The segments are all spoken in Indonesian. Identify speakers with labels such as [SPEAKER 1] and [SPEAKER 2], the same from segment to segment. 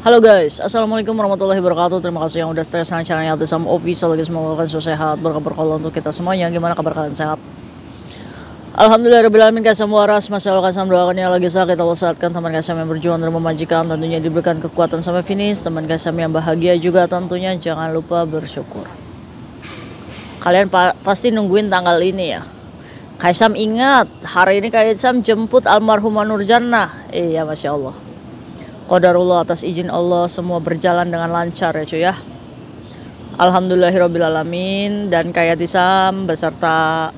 [SPEAKER 1] Halo guys, assalamualaikum warahmatullahi wabarakatuh. Terima kasih yang udah stay sama channelnya Altisam Official. Lagi semoga kalian selalu sehat, berkah untuk kita semuanya. Gimana kabar kalian, sehat? Alhamdulillahirobbilalamin guys, semua ras masalah kasam doakan yang lagi sakit Allah sehatkan, teman guys yang berjuang dan memajikan tentunya diberikan kekuatan sampai finish. Teman guys yang bahagia juga tentunya jangan lupa bersyukur. Kalian pasti nungguin tanggal ini ya. Kaisam ingat, hari ini Kaisam jemput almarhumah Nurjannah. Iya, Masya Allah. Qadarullah, atas izin Allah semua berjalan dengan lancar ya cuy ya. Alhamdulillahirobbilalamin. Dan Kayatisam beserta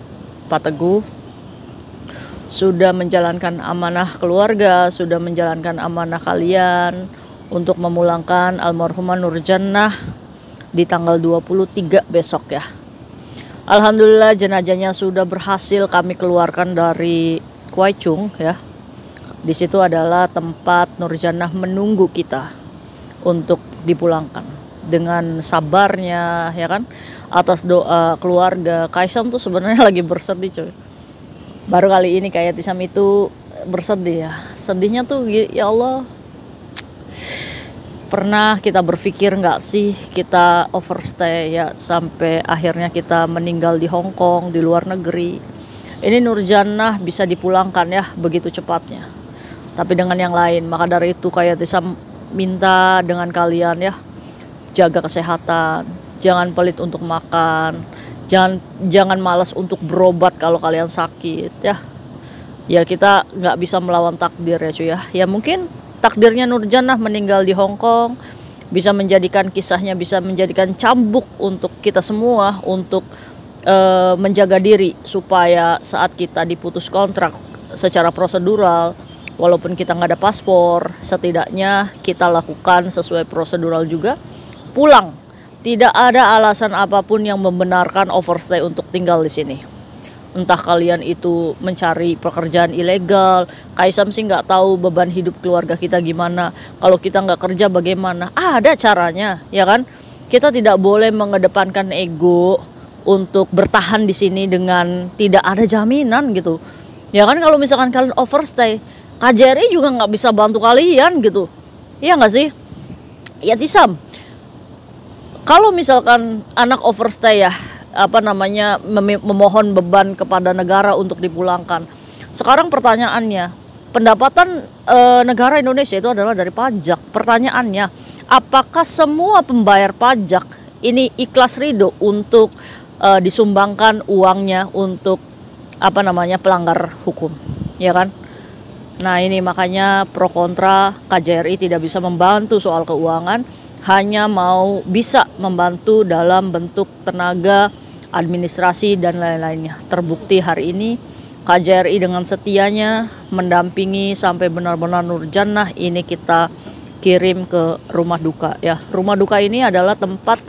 [SPEAKER 1] Pak Teguh sudah menjalankan amanah keluarga, sudah menjalankan amanah kalian untuk memulangkan almarhumah Nurjannah di tanggal 23 besok ya. Alhamdulillah jenazahnya sudah berhasil kami keluarkan dari Kuaicung ya. Di situ adalah tempat Nurjannah menunggu kita untuk dipulangkan. Dengan sabarnya ya kan, atas doa keluarga. Kaisam tuh sebenarnya lagi bersedih coy. Baru kali ini Kayatisam itu bersedih ya. Sedihnya tuh ya Allah. Pernah kita berpikir nggak sih kita overstay ya sampai akhirnya kita meninggal di Hong Kong, di luar negeri. Ini Nurjannah bisa dipulangkan ya begitu cepatnya. Tapi dengan yang lain, maka dari itu Kayatisam minta dengan kalian ya, jaga kesehatan, jangan pelit untuk makan, jangan malas untuk berobat kalau kalian sakit ya. Ya kita nggak bisa melawan takdir ya cuy ya. Ya mungkin takdirnya Nurjannah meninggal di Hong Kong bisa menjadikan kisahnya, bisa menjadikan cambuk untuk kita semua untuk menjaga diri supaya saat kita diputus kontrak secara prosedural, walaupun kita nggak ada paspor, setidaknya kita lakukan sesuai prosedural juga, pulang. Tidak ada alasan apapun yang membenarkan overstay untuk tinggal di sini. Entah kalian itu mencari pekerjaan ilegal, Kaisam sih nggak tahu beban hidup keluarga kita gimana. Kalau kita nggak kerja bagaimana? Ada caranya, ya kan? Kita tidak boleh mengedepankan ego untuk bertahan di sini dengan tidak ada jaminan gitu. Ya kan, kalau misalkan kalian overstay, KJRI juga nggak bisa bantu kalian gitu, iya nggak sih? Ya Tisam, kalau misalkan anak overstay ya, memohon beban kepada negara untuk dipulangkan. Sekarang pertanyaannya, pendapatan negara Indonesia itu adalah dari pajak. Pertanyaannya, apakah semua pembayar pajak ini ikhlas ridho untuk disumbangkan uangnya untuk pelanggar hukum, ya kan? Nah ini makanya pro kontra KJRI tidak bisa membantu soal keuangan, hanya bisa membantu dalam bentuk tenaga, administrasi dan lain-lainnya. Terbukti hari ini KJRI dengan setianya mendampingi sampai benar-benar Nurjannah ini kita kirim ke rumah duka ya. Rumah duka ini adalah tempat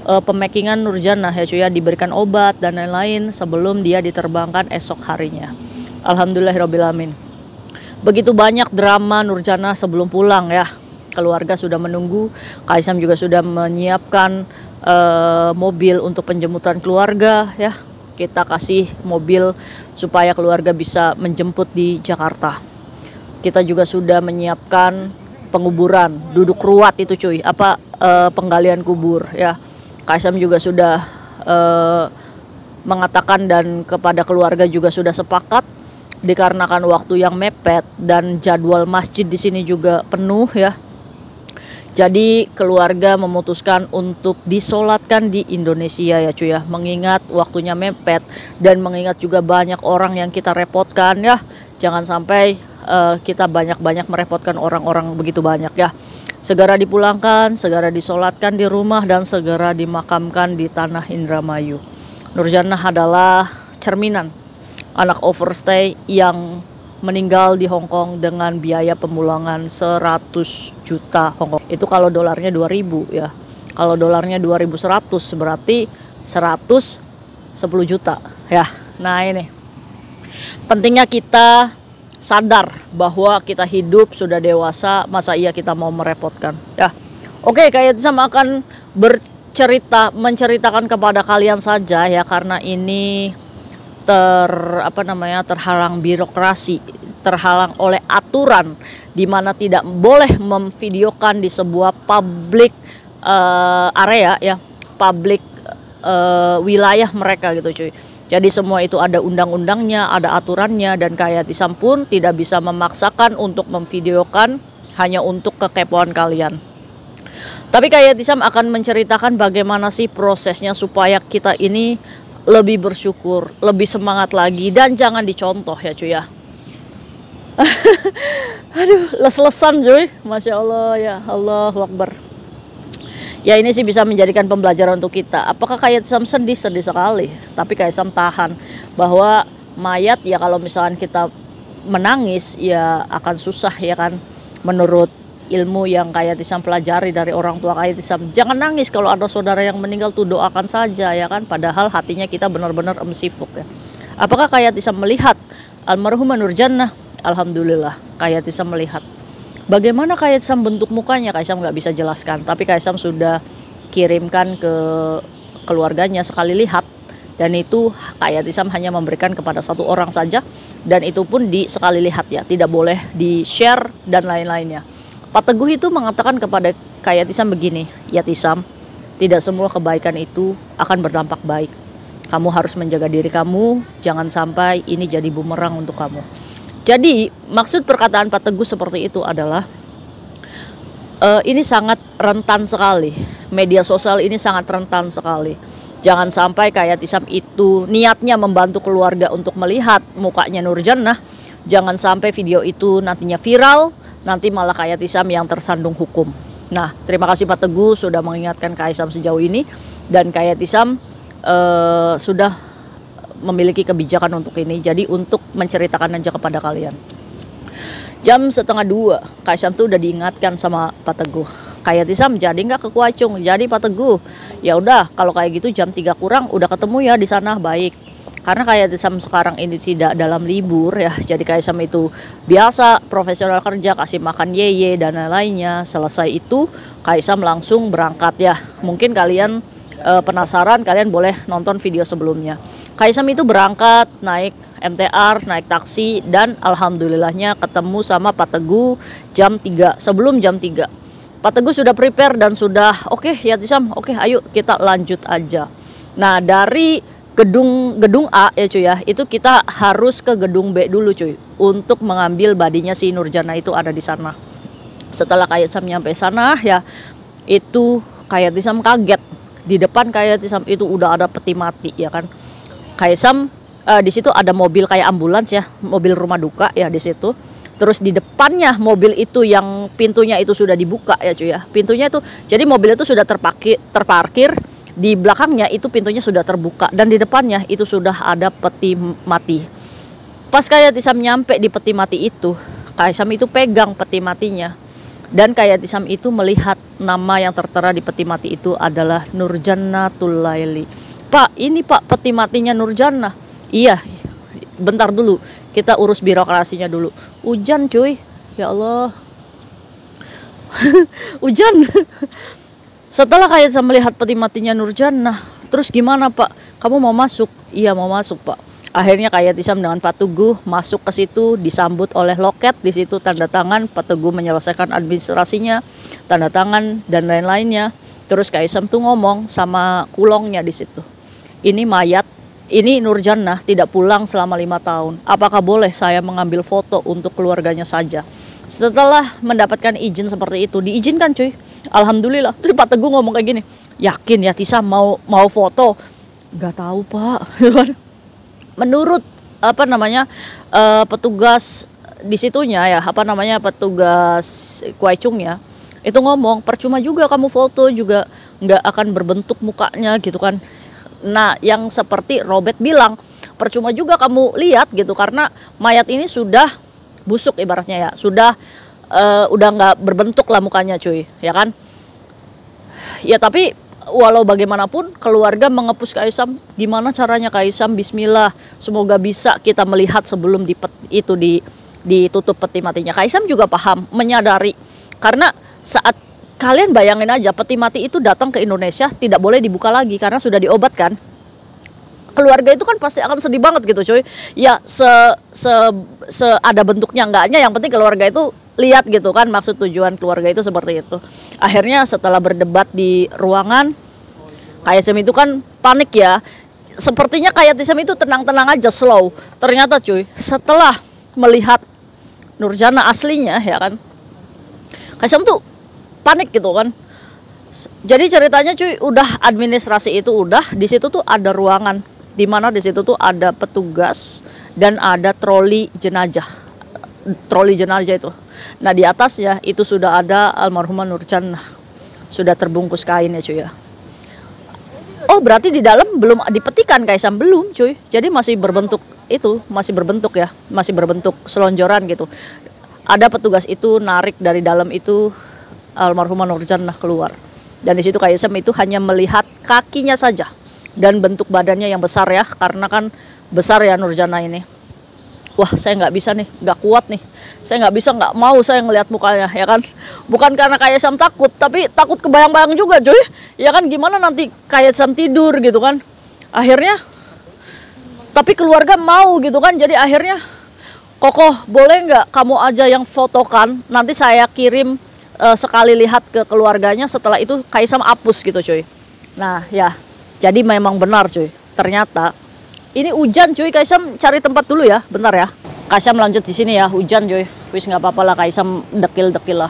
[SPEAKER 1] pemakingan Nurjannah ya cuy ya, diberikan obat dan lain-lain sebelum dia diterbangkan esok harinya. Alhamdulillahirobbilalamin. Begitu banyak drama Nurjannah sebelum pulang ya. Keluarga sudah menunggu, Kaisam juga sudah menyiapkan mobil untuk penjemputan keluarga ya. Kita kasih mobil supaya keluarga bisa menjemput di Jakarta. Kita juga sudah menyiapkan penguburan, duduk ruat itu cuy, penggalian kubur ya. Kaisam juga sudah mengatakan dan kepada keluarga juga sudah sepakat, dikarenakan waktu yang mepet dan jadwal masjid di sini juga penuh ya. Jadi keluarga memutuskan untuk disolatkan di Indonesia ya cuy ya, mengingat waktunya mepet dan mengingat juga banyak orang yang kita repotkan ya. Jangan sampai kita banyak-banyak merepotkan orang-orang begitu banyak ya. Segera dipulangkan, segera disolatkan di rumah dan segera dimakamkan di tanah Indramayu. Nurjannah adalah cerminan anak overstay yang meninggal di Hong Kong dengan biaya pemulangan 100 juta Hong Kong. Itu kalau dolarnya 2000 ya. Kalau dolarnya 2100 berarti 110 juta ya. Nah ini pentingnya kita sadar bahwa kita hidup sudah dewasa, masa iya kita mau merepotkan ya. Oke, Kayatisam akan menceritakan kepada kalian saja ya, karena ini terhalang birokrasi, terhalang oleh aturan di mana tidak boleh memvideokan di sebuah public area ya, public wilayah mereka gitu cuy. Jadi semua itu ada undang-undangnya, ada aturannya, dan Kak Yatisam pun tidak bisa memaksakan untuk memvideokan hanya untuk kekepoan kalian. Tapi Kak Yatisam akan menceritakan bagaimana sih prosesnya supaya kita ini lebih bersyukur, lebih semangat lagi, dan jangan dicontoh ya cuy ya. Aduh, les-lesan cuy, Masya Allah ya, Allahu Akbar. Ya ini sih bisa menjadikan pembelajaran untuk kita. Apakah Kak Yatisam sedih? Sedih sekali. Tapi Kak Yatisam tahan bahwa mayat ya kalau misalkan kita menangis ya akan susah ya kan. Menurut ilmu yang Kak Yatisam pelajari dari orang tua Kak Yatisam, jangan nangis kalau ada saudara yang meninggal tuh, doakan saja ya kan. Padahal hatinya kita benar-benar emsifuk ya. Apakah Kak Yatisam melihat almarhumah Nurjannah? Alhamdulillah Kak Yatisam melihat. Bagaimana Kak Yatisam bentuk mukanya, Kak Yatisam nggak bisa jelaskan. Tapi Kak Yatisam sudah kirimkan ke keluarganya sekali lihat. Dan itu Kak Yatisam hanya memberikan kepada satu orang saja. Dan itu pun di sekali lihat ya, tidak boleh di share dan lain-lainnya. Pak Teguh itu mengatakan kepada Kak Yatisam begini, Yatisam, tidak semua kebaikan itu akan berdampak baik. Kamu harus menjaga diri kamu, jangan sampai ini jadi bumerang untuk kamu. Jadi maksud perkataan Pak Teguh seperti itu adalah ini sangat rentan sekali. Media sosial ini sangat rentan sekali. Jangan sampai Kak Yatisam itu niatnya membantu keluarga untuk melihat mukanya Nurjannah. Jangan sampai video itu nantinya viral, nanti malah Kak Yatisam yang tersandung hukum. Nah, terima kasih Pak Teguh sudah mengingatkan Kak Yatisam sejauh ini. Dan Kak Yatisam sudah memiliki kebijakan untuk ini. Jadi untuk menceritakan aja kepada kalian. Jam 1:30 Kak Yatisam tuh udah diingatkan sama Pak Teguh. Kak Yatisam jadi nggak ke Kuacung? Jadi Pak Teguh, ya udah kalau kayak gitu jam 3 kurang udah ketemu ya di sana, baik. Karena Kak Yatisam sekarang ini tidak dalam libur ya. Jadi Kak Yatisam itu biasa profesional kerja, kasih makan yeye dan lain-lainnya. Selesai itu Kak Yatisam langsung berangkat ya. Mungkin kalian penasaran, kalian boleh nonton video sebelumnya. Kak Yatisam itu berangkat naik MTR, naik taksi, dan alhamdulillahnya ketemu sama Pak Teguh jam 3, sebelum jam 3. Pak Teguh sudah prepare dan sudah oke, Yatisam, oke, ayo kita lanjut aja. Nah, dari gedung A ya cuy ya, itu kita harus ke gedung B dulu cuy, untuk mengambil badinya si Nurjannah itu ada di sana. Setelah Kak Yatisam nyampe sana ya, itu Kak Yatisam kaget. Di depan Kak Yatisam itu udah ada peti mati ya kan. Kak Yatisam di situ ada mobil kayak ambulans ya, mobil rumah duka ya di situ. Terus di depannya mobil itu yang pintunya itu sudah dibuka ya cuy ya. Pintunya itu, jadi mobil itu sudah terparkir, di belakangnya itu pintunya sudah terbuka, dan di depannya itu sudah ada peti mati. Pas Kak Yatisam nyampe di peti mati itu, Kak Yatisam itu pegang peti matinya. Dan Kak Yatisam itu melihat nama yang tertera di peti mati itu adalah Nurjannatul Laili. Pak, ini Pak peti matinya Nurjannah. Iya, bentar dulu, kita urus birokrasinya dulu. Hujan cuy, ya Allah. Hujan. Setelah Kak Yatisam melihat peti matinya Nurjannah, terus gimana Pak? Kamu mau masuk? Iya mau masuk Pak. Akhirnya Kak Yatisam dengan Pak Teguh masuk ke situ, disambut oleh loket di situ, tanda tangan. Pak Teguh menyelesaikan administrasinya, tanda tangan dan lain-lainnya. Terus Kak Yatisam tuh ngomong sama kulongnya di situ. Ini mayat, ini Nurjannah tidak pulang selama 5 tahun. Apakah boleh saya mengambil foto untuk keluarganya saja? Setelah mendapatkan izin seperti itu, diizinkan cuy. Alhamdulillah. Terus Pak Teguh ngomong kayak gini, yakin ya Yatisam mau foto? Gak tahu Pak. Menurut petugas di situnya ya, petugas Kuaicungnya itu ngomong, percuma juga kamu foto, juga nggak akan berbentuk mukanya gitu kan. Nah, yang seperti Robert bilang, percuma juga kamu lihat gitu, karena mayat ini sudah busuk ibaratnya ya, sudah udah nggak berbentuk lah mukanya cuy, ya kan. Ya tapi walau bagaimanapun keluarga mengepus Kak Yatisam, gimana caranya Kak Yatisam, bismillah, semoga bisa kita melihat sebelum ditutup peti matinya. Kak Yatisam juga paham, menyadari, karena saat kalian bayangin aja peti mati itu datang ke Indonesia tidak boleh dibuka lagi karena sudah diobatkan. keluarga itu kan pasti akan sedih banget gitu cuy. Ya ada bentuknya enggaknya, yang penting keluarga itu lihat gitu kan, maksud tujuan keluarga itu seperti itu. Akhirnya setelah berdebat di ruangan, KSM itu kan panik ya. Sepertinya kayak Tisam itu tenang-tenang aja, slow. Ternyata cuy, setelah melihat Nurjana aslinya ya kan, KSM tuh panik gitu kan. Jadi ceritanya cuy, udah administrasi itu udah, di situ tuh ada ruangan di mana di situ tuh ada petugas dan ada troli jenazah. Troli jenazah itu. Nah, di atasnya itu sudah ada almarhumah Nurjana. Sudah terbungkus kain ya cuy ya. Oh, berarti di dalam belum dipetikan Kaisam, belum cuy. Jadi masih berbentuk itu, masih berbentuk ya, masih berbentuk selonjoran gitu. Ada petugas itu narik dari dalam itu almarhumah Nurjana keluar. Dan di situ Kaisam itu hanya melihat kakinya saja dan bentuk badannya yang besar ya, karena kan besar ya Nurjana ini. Wah, saya nggak bisa nih, nggak kuat nih. Saya nggak bisa, nggak mau saya ngelihat mukanya, ya kan. Bukan karena Kaisam takut, tapi takut kebayang-bayang juga cuy. Ya kan, gimana nanti Kaisam tidur gitu kan. Akhirnya, tapi keluarga mau gitu kan. Jadi akhirnya, Kokoh boleh nggak kamu aja yang fotokan, nanti saya kirim sekali lihat ke keluarganya, setelah itu Kaisam hapus gitu cuy. Nah ya, jadi memang benar cuy. Ternyata ini hujan cuy, Kaisam cari tempat dulu ya, bentar ya. Kaisam lanjut di sini ya, hujan cuy. Wis nggak apa-apa lah, Kaisam dekil-dekil lah.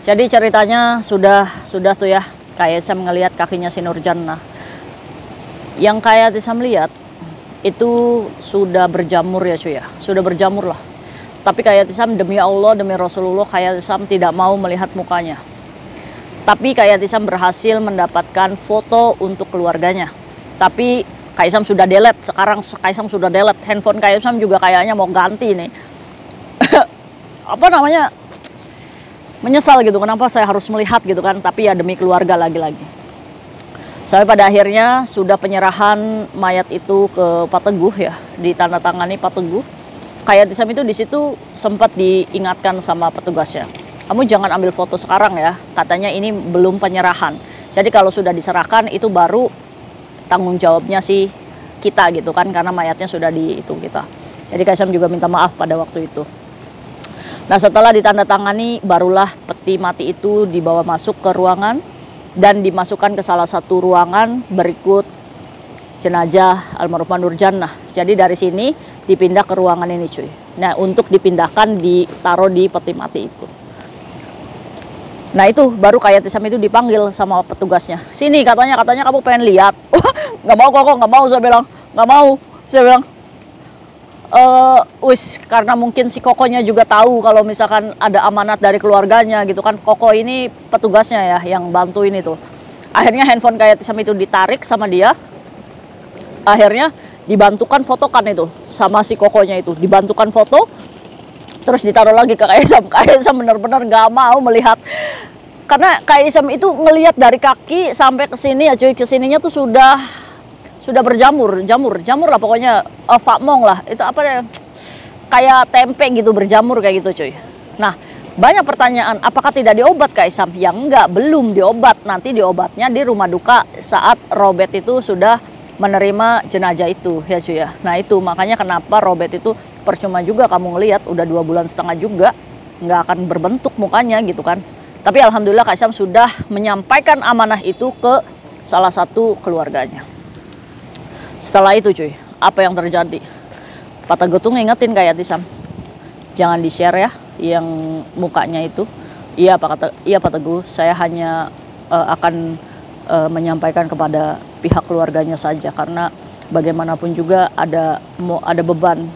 [SPEAKER 1] Jadi ceritanya sudah tuh ya, Kaisam ngelihat kakinya si Nurjana. Yang Kaisam lihat itu sudah berjamur ya cuy ya, sudah berjamur lah. Tapi Kaisam demi Allah, demi Rasulullah, Kaisam tidak mau melihat mukanya. Tapi Kaisam berhasil mendapatkan foto untuk keluarganya. Tapi Kaisam sudah delete, sekarang Kaisam sudah delete. Handphone Kaisam juga kayaknya mau ganti nih. Apa namanya, menyesal gitu, kenapa saya harus melihat gitu kan. Tapi ya demi keluarga lagi-lagi. Sampai pada akhirnya sudah penyerahan mayat itu ke Pak Teguh ya, ditandatangani Pak Teguh. Kaisam itu di situ sempat diingatkan sama petugasnya, kamu jangan ambil foto sekarang ya, katanya ini belum penyerahan. Jadi kalau sudah diserahkan itu baru tanggung jawabnya sih kita gitu kan, karena mayatnya sudah dihitung kita. Jadi Kaisam juga minta maaf pada waktu itu. Nah, setelah ditandatangani barulah peti mati itu dibawa masuk ke ruangan dan dimasukkan ke salah satu ruangan berikut jenazah almarhumah Nurjana. Jadi dari sini dipindah ke ruangan ini cuy. Nah, untuk dipindahkan ditaruh di peti mati itu. Nah, itu baru Kaisam itu dipanggil sama petugasnya. Sini, katanya kamu pengen lihat. Nggak mau kok, nggak mau, saya bilang. Nggak mau, saya bilang. Karena mungkin si Kokonya juga tahu kalau misalkan ada amanat dari keluarganya gitu kan. Koko ini petugasnya ya yang bantuin itu. Akhirnya handphone Kaisam itu ditarik sama dia. Akhirnya dibantukan fotokan itu sama si Kokonya itu. Dibantukan foto, terus ditaruh lagi ke Kaisam. Kaisam benar-benar nggak mau melihat. Karena Kaisam itu ngelihat dari kaki sampai ke sini ya cuy, ke sininya tuh sudah berjamur lah pokoknya, fakmong lah. Itu apa ya? Kayak tempe gitu berjamur kayak gitu cuy. Nah, banyak pertanyaan, apakah tidak diobat Kaisam? Ya enggak, belum diobat. Nanti diobatnya di rumah duka saat Robert itu sudah menerima jenazah itu ya cuy ya. Nah, itu makanya kenapa Robert itu percuma juga kamu ngelihat, udah 2,5 bulan juga nggak akan berbentuk mukanya gitu kan. Tapi alhamdulillah Kaisam sudah menyampaikan amanah itu ke salah satu keluarganya. Setelah itu cuy, apa yang terjadi? Pak Teguh tuh ngingetin Kaisam, jangan di-share ya yang mukanya itu. Iya Pak Teguh, saya hanya akan menyampaikan kepada pihak keluarganya saja, karena bagaimanapun juga ada beban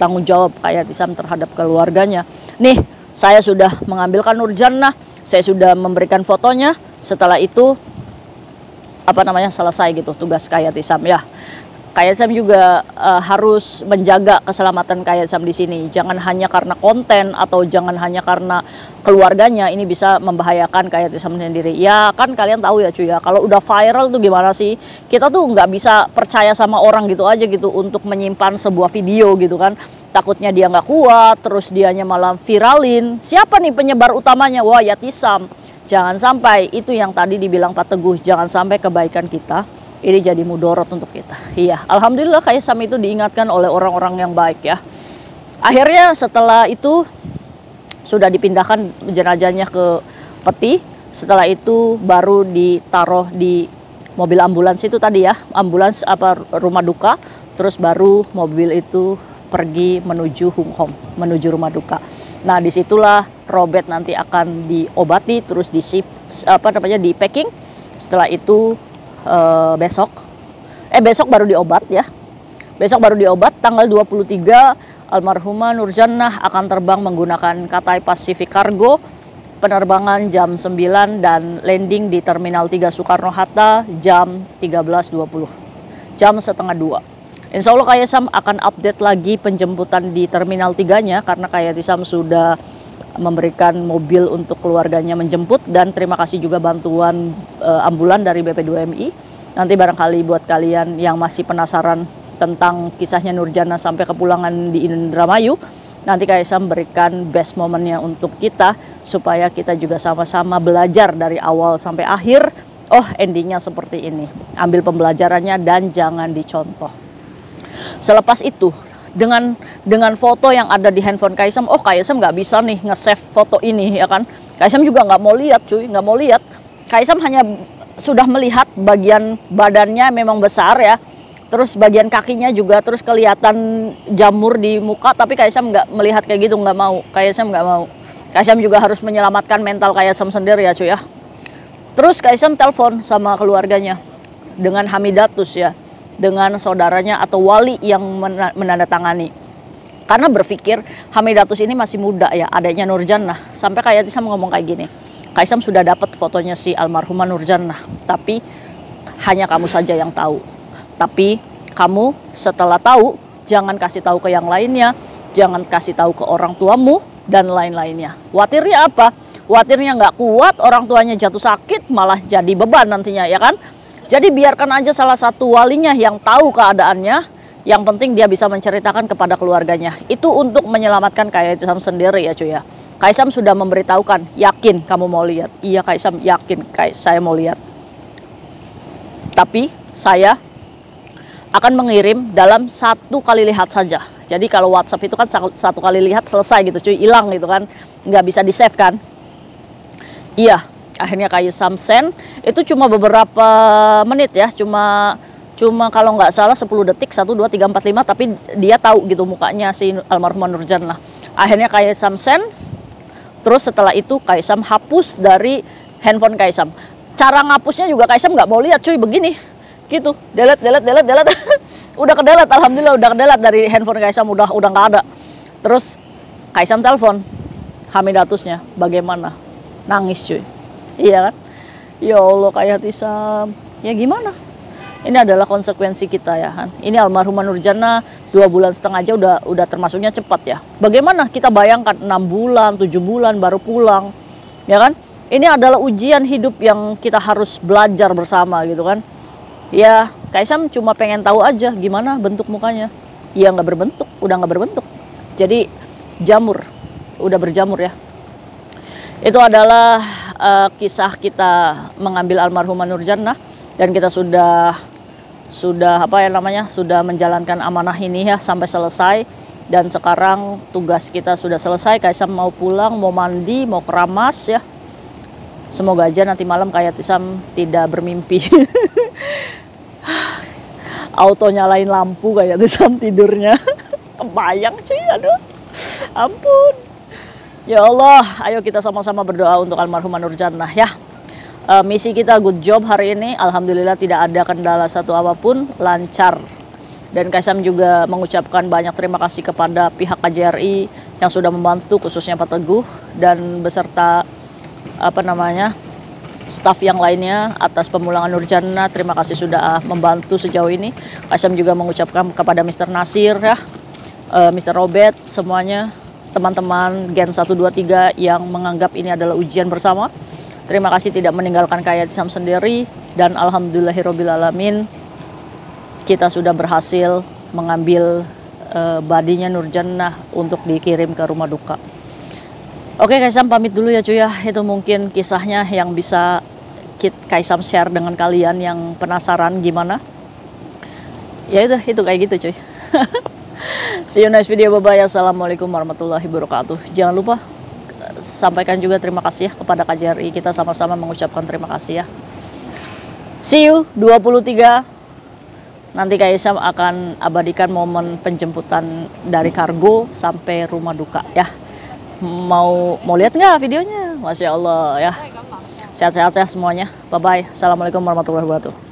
[SPEAKER 1] tanggung jawab Kaisam terhadap keluarganya. Nih, saya sudah mengambilkan Nurjana, saya sudah memberikan fotonya. Setelah itu selesai gitu tugas Kaisam ya. Kaisam juga harus menjaga keselamatan Kaisam di sini. Jangan hanya karena konten atau jangan hanya karena keluarganya, ini bisa membahayakan Kaisam sendiri. Ya kan kalian tahu ya cuy ya, kalau udah viral tuh gimana sih? Kita tuh nggak bisa percaya sama orang gitu aja gitu untuk menyimpan sebuah video gitu kan. Takutnya dia nggak kuat, terus dianya malah viralin. Siapa nih penyebar utamanya? Wah, ya Tisam. Jangan sampai, itu yang tadi dibilang Pak Teguh, jangan sampai kebaikan kita ini jadi mudorot untuk kita. Iya, alhamdulillah Kaisam itu diingatkan oleh orang-orang yang baik ya. Akhirnya setelah itu sudah dipindahkan jenazahnya ke peti. Setelah itu baru ditaruh di mobil ambulans itu tadi ya, ambulans apa rumah duka. Terus baru mobil itu pergi menuju Hung Hom, menuju rumah duka. Nah disitulah Robert nanti akan diobati, terus di di packing. Setelah itu besok baru diobat ya. Besok baru diobat tanggal 23 almarhumah Nurjannah akan terbang menggunakan Cathay Pacific Cargo. Penerbangan jam 9 dan landing di Terminal 3 Soekarno-Hatta jam 13.20. Jam setengah 2. Insya Allah Kaisam akan update lagi penjemputan di Terminal 3-nya karena Kaisam sudah memberikan mobil untuk keluarganya menjemput, dan terima kasih juga bantuan ambulan dari BP2MI. Nanti barangkali buat kalian yang masih penasaran tentang kisahnya Nurjannah sampai kepulangan di Indramayu, nanti Kaisam berikan best momennya untuk kita supaya kita juga sama-sama belajar dari awal sampai akhir. Oh, endingnya seperti ini. Ambil pembelajarannya dan jangan dicontoh. Selepas itu dengan foto yang ada di handphone Kaisam, oh Kaisam nggak bisa nih nge-save foto ini ya kan. Kaisam juga nggak mau lihat cuy, nggak mau lihat. Kaisam hanya sudah melihat bagian badannya memang besar ya. Terus bagian kakinya juga, terus kelihatan jamur di muka, tapi Kaisam nggak melihat kayak gitu, nggak mau. Kaisam nggak mau. Kaisam juga harus menyelamatkan mental Kaisam sendiri ya cuy ya. Terus Kaisam telepon sama keluarganya dengan Hamidatus ya, dengan saudaranya atau wali yang menandatangani. Karena berpikir Hamidatus ini masih muda ya, adanya Nurjannah. Sampai Kaisam ngomong kayak gini, Kaisam sudah dapat fotonya si almarhumah Nurjannah, tapi hanya kamu saja yang tahu. Tapi kamu setelah tahu, jangan kasih tahu ke yang lainnya, jangan kasih tahu ke orang tuamu dan lain-lainnya. Khawatirnya apa? Khawatirnya nggak kuat, orang tuanya jatuh sakit, malah jadi beban nantinya ya kan? Jadi biarkan aja salah satu walinya yang tahu keadaannya, yang penting dia bisa menceritakan kepada keluarganya. Itu untuk menyelamatkan Kaisam sendiri ya cuy ya. Kaisam sudah memberitahukan, yakin kamu mau lihat? Iya Kaisam yakin, saya mau lihat. Tapi saya akan mengirim dalam 1 kali lihat saja. Jadi kalau WhatsApp itu kan 1 kali lihat selesai gitu cuy, hilang gitu kan, nggak bisa di save kan. Iya, akhirnya Kaisam send, itu cuma beberapa menit ya, cuma kalau nggak salah 10 detik, 1, 2, 3, 4, 5, tapi dia tahu gitu mukanya si almarhumah Nurjannah. Akhirnya Kaisam send, terus setelah itu Kaisam hapus dari handphone Kaisam. Cara ngapusnya juga Kaisam nggak mau lihat cuy, begini gitu, delete. Udah ke-delete, alhamdulillah udah ke-delete dari handphone Kaisam, udah nggak ada. Terus Kaisam telepon Hamidatusnya, bagaimana? Nangis cuy. Iya kan? Ya Allah Kaisam, ya gimana? Ini adalah konsekuensi kita ya kan. Ini almarhumah Nurjannah 2,5 bulan aja udah termasuknya cepat ya. Bagaimana kita bayangkan 6 bulan, 7 bulan baru pulang. Ya kan? Ini adalah ujian hidup yang kita harus belajar bersama gitu kan. Ya, Kaisam cuma pengen tahu aja gimana bentuk mukanya. Ya nggak berbentuk, udah nggak berbentuk. Jadi jamur, udah berjamur ya. Itu adalah kisah kita mengambil almarhumah Nurjannah, dan kita sudah sudah menjalankan amanah ini ya sampai selesai. Dan sekarang tugas kita sudah selesai. Kaisam mau pulang, mau mandi, mau keramas ya. Semoga aja nanti malam Kaisam tidak bermimpi. Auto nyalain lampu Kaisam tidurnya. Kebayang cuy, aduh. Ampun. Ya Allah, ayo kita sama-sama berdoa untuk almarhumah Nurjannah ya. Misi kita good job hari ini, alhamdulillah tidak ada kendala satu apapun, lancar. Dan Kaisam juga mengucapkan banyak terima kasih kepada pihak KJRI yang sudah membantu, khususnya Pak Teguh dan beserta staf yang lainnya atas pemulangan Nurjannah. Terima kasih sudah membantu sejauh ini. Kaisam juga mengucapkan kepada Mr. Nasir ya, Mr. Robert, semuanya, teman-teman Gen 1, 2, 3 yang menganggap ini adalah ujian bersama. Terima kasih tidak meninggalkan Kaisam sendiri, dan alhamdulillahirobbilalamin kita sudah berhasil mengambil badinya Nurjannah untuk dikirim ke rumah duka. Oke Kaisam pamit dulu ya cuy ya. Itu mungkin kisahnya yang bisa sedikit Kaisam share dengan kalian yang penasaran gimana. Ya itu kayak gitu cuy. See you next video, bye bye. Assalamualaikum warahmatullahi wabarakatuh. Jangan lupa sampaikan juga terima kasih ya kepada KJRI, kita sama-sama mengucapkan terima kasih ya. See you 23. Nanti Kaisam akan abadikan momen penjemputan dari kargo sampai rumah duka ya. Mau lihat nggak videonya? Masya Allah ya. Sehat-sehat ya semuanya. Bye bye. Assalamualaikum warahmatullahi wabarakatuh.